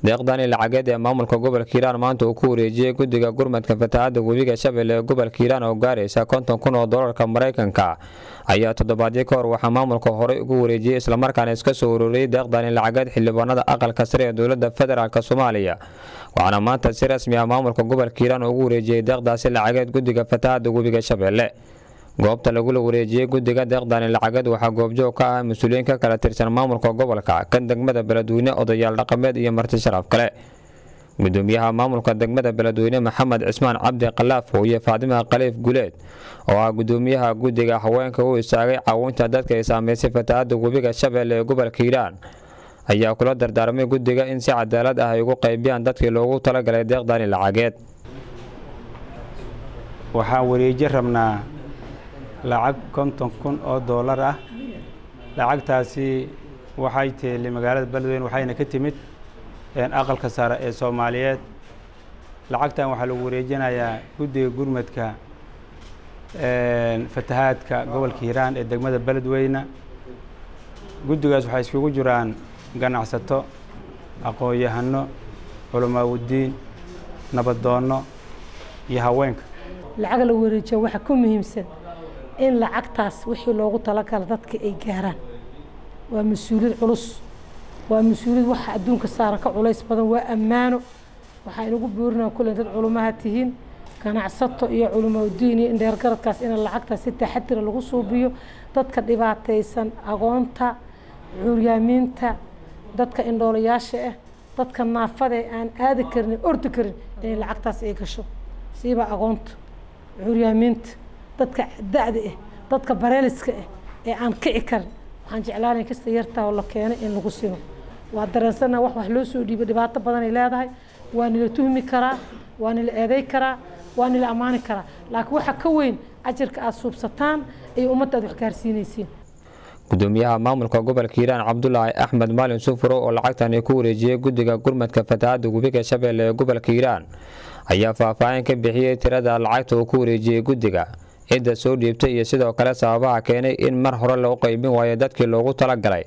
deeqdani lacageed ee maamulka gobolka Hiiraan maanta uu ku wareejiyay guddiga gurmadka fatahaadda webiga Shabeelle ee gobolka Hiiraan oo gaaraysa $50,000 Mareykanka ayaa toddobaadyo ka hor waxaa maamulka hore ugu wareejiyay isla markaana iska soo ururiyay deeqdani lacageed xildhibaanada aqalka sare ee dowladda federaalka Soomaaliya waxaana maanta si rasmi ah maamulka gobolka Hiiraan ugu wareejiyay deeqdaasi lacageed guddiga fatahaadda webiga Shabeelle goobta lagu wareejiyay guddiga deeqdani lacageed waxaa goobjoog ka ah mas'uuliyiin ka kala tirsan maamulka gobolka kan degmada Beledweyne odayaal dhaqameed iyo marti sharaf kale gudoomiyaha maamulka degmada Beledweyne Maxamed Cismaan Cabdi Qalaaf iyo Faadima Qaliif Guleed oo ah gudoomiyaha guddiga haweenka uu istaagay caawinta dadka ay saameysay fatahaadda webiga Shabeelle ee gobolka Hiiraan ayaa kula dardaarmay guddiga in si cadaalad ah ay ugu qaybiyaan dadkii loogu talagalay deeqdani lacageed waxaan wareejin rabnaa lacag $50,000 ah lacagtaasi waxay tahay magaalada Beledweyne waxayna ka timid aqalka sare ee Soomaaliyeed lacagtan waxa lagu wareejinayaa guddiga gurmadka fatahaadka gobolka Hiiraan ee degmada Beledweyne guddigaas waxay isugu jiraan ganacsato aqoon-yahano culimaawidiin nabadoono iyo haweenka lacag la wareejiyo waxa ku muhiimsan in lacagtaas wixii loogu talagalay dadka ay gaaraan waa mas'uuliyad culus waa mas'uuliyad waxa adduunka saaran ka culays badan waa ammaano waxa inagu buurinaa kulay dad culimaha tihiin ganacsato iyo culimaawidiin iyo indheer garadkaas in lacagtaas si taxadir lagu suubiyo dadka dhibaataysan aqoonta curyaaminta dadka indhoolayaasha ah dadka naafada aan aadi karin ordi karin in lacagtaas ay gasho siiba aqoonta curyaaminta dadka da'da ah dadka bareeliska ah ee aan kici karin waxaan jeclaanay kasta yartaa oo la keenay in lagu sino waa dareensana wax loo soo dhiibay dhibaato badan ay leedahay waa nila tuhmi karaa waa nila eeday karaa waa nila amaani karaa laakiin waxa ka weyn ajirka aad suubsataan ay ummadda wax gaarsiinaysiin gudoomiyaha maamulka gobolka Hiiraan Cabdullaahi Axmed Maalin Sufuro oo lacagtan ku wareejiyay guddiga gurmadka fatahaadda webiga Shabeelle ee gobolka Hiiraan ayaa faahfaahin ka bixiyay tirada lacagta uu ku wareejiyay guddiga cidda soo dhiibtay iyo sidoo kale sababaha keenay in mar hore loo qaybin waayo dadkii loogu talagalay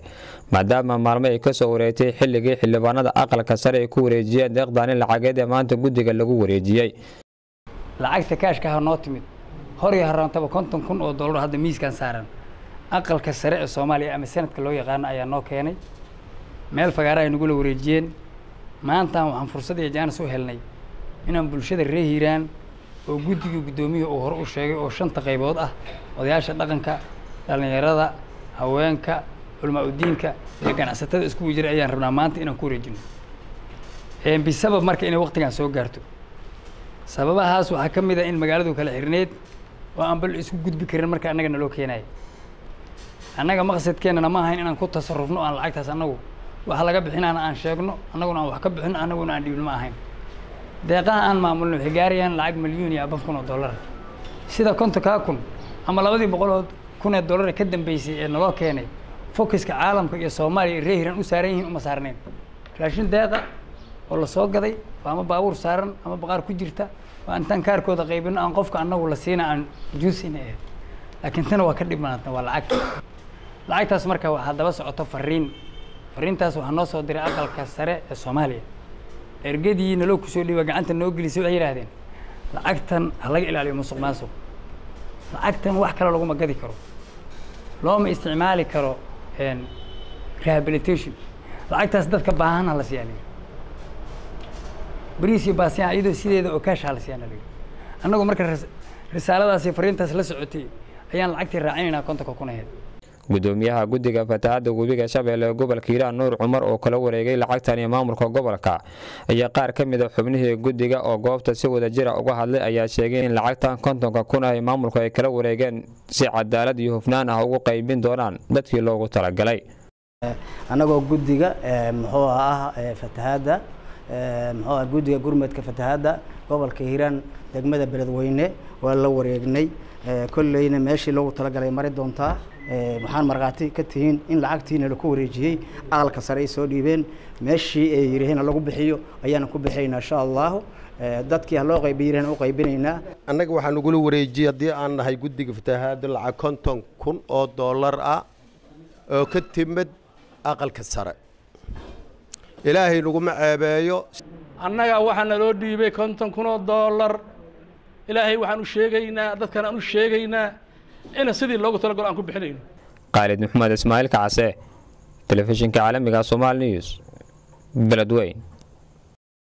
maadaama maalmo ay ka soo wareegtay xilligii xildhibaanada aqalka sare ay ku wareejiyeen deeqdani lacageed ee maanta guddiga lagu wareejiyay lacagta kaashka ha noo timid hor iyo harantaba $50,000 hadda miiskan saaran aqalka sare ee Soomaaliya ama sanadka loo yaqaan ayaa noo keenay meel fagaara ay nagu la wareejiyeen maanta waxaan fursad iyo jaanis u helnay inaan bulshada reer Hiiraan oo guddiga gudoomiyuhu uu hor u sheegay oo 5 qaybood ah odayaasha dhaqanka dhalinyarada haweenka culimaawidiinka iyo ganacsatada isku jira ayaan rabnaa maanta inaan ku wareejino bisabab marka inay waqtigan soo gaarto sababahaas waxaa ka mid ah in magaaladu kala xirneed oo aan bal isku gudbi karin marka annaga naloo keenay annaga maqsadkeena ma ahayn inaan ku tasarrufno aan lacagtaas annagu waxa laga bixinaana aan sheegno annaguna aan wax ka bixino annaguna aan dhiibno ma ahayn deeqaha aan maamulno waxay gaarayaan lacag milyan iyo $5,000 sida $50,000 ama $200,000 ka dambeysay ee naloo keenay focuska caalamka iyo Soomaaliya reer Hiiraan u saaran yihiin uma saarneen raashin deeqa oo la soo gaday ama baabuur saaran ama baqaar ku jirta oo intaan kaarkooda qaybino aan qofka annagu la siina aan juusina laakiin tan waa ka dhibnaatay waa lacagtaas marka waxa daba socoto fariintaas waxa noo soo diray aqalka sare ee Soomaaliya ergadii naloo ku soo dhiibay gacanta noo gelisay waxay yiraahdeen lacagtan ha laga ilaaliyo musuqmaasuq lacagtan wax kale lagu magadi karo looma isticmaali karo rehabilitation lacagtaas dadka baahan la siiyay bariisi baasiya iyadoo sideeda oo kaash la siiyay annagu marka risaaladaas iyo fariintaas la socotay ayaan lacagtii raacinayna $50,000 gudoomiyaha guddiga fatahaadda webiga Shabeelle ee gobolka Hiiraan Nuur Cumar oo kala wareegay lacagtan iyo maamulka gobolka ayaa qaar ka mid ah xubnihii guddiga oo goobta si wada jir ah uga hadlay ayaa sheegay in lacagtan $50,000 ay maamulka ay kala wareegeen si cadaalad iyo hufnaan ah ugu qaybin doonaan dadkii loogu talagalay anagoo guddiga fatahaadda guddiga gurmadka fatahaadda gobolka Hiiraan degmada Beledweyne waa la wareegnay kullayna meeshii loogu talagalay mari doontaa waxaan marqaati ka tihiin in lacagtiina la ku wareejiyay aqalka sare soo dhiibeen meeshii ay yiraahdeen lagu bixiyo ayaan ku bixinaa insha Allah dadkii loo qaybiyeen u qaybinaynaa annaga waxaan ugu wareejiyay hadii aan nahay guddiga fatahaadda lacag $50,000 ah oo ka timid aqalka sare ilaahay naguma ceebeeyo annaga waxaana loo dhiibay $50,000 ilaahay waxaan u sheegaynaa dadkan aan u sheegaynaa in sidii loogu talagalo aan ku bixinayno Khalid Maxamed Ismaaciil Kacse telefishinka caalamiga Somali News beledweyne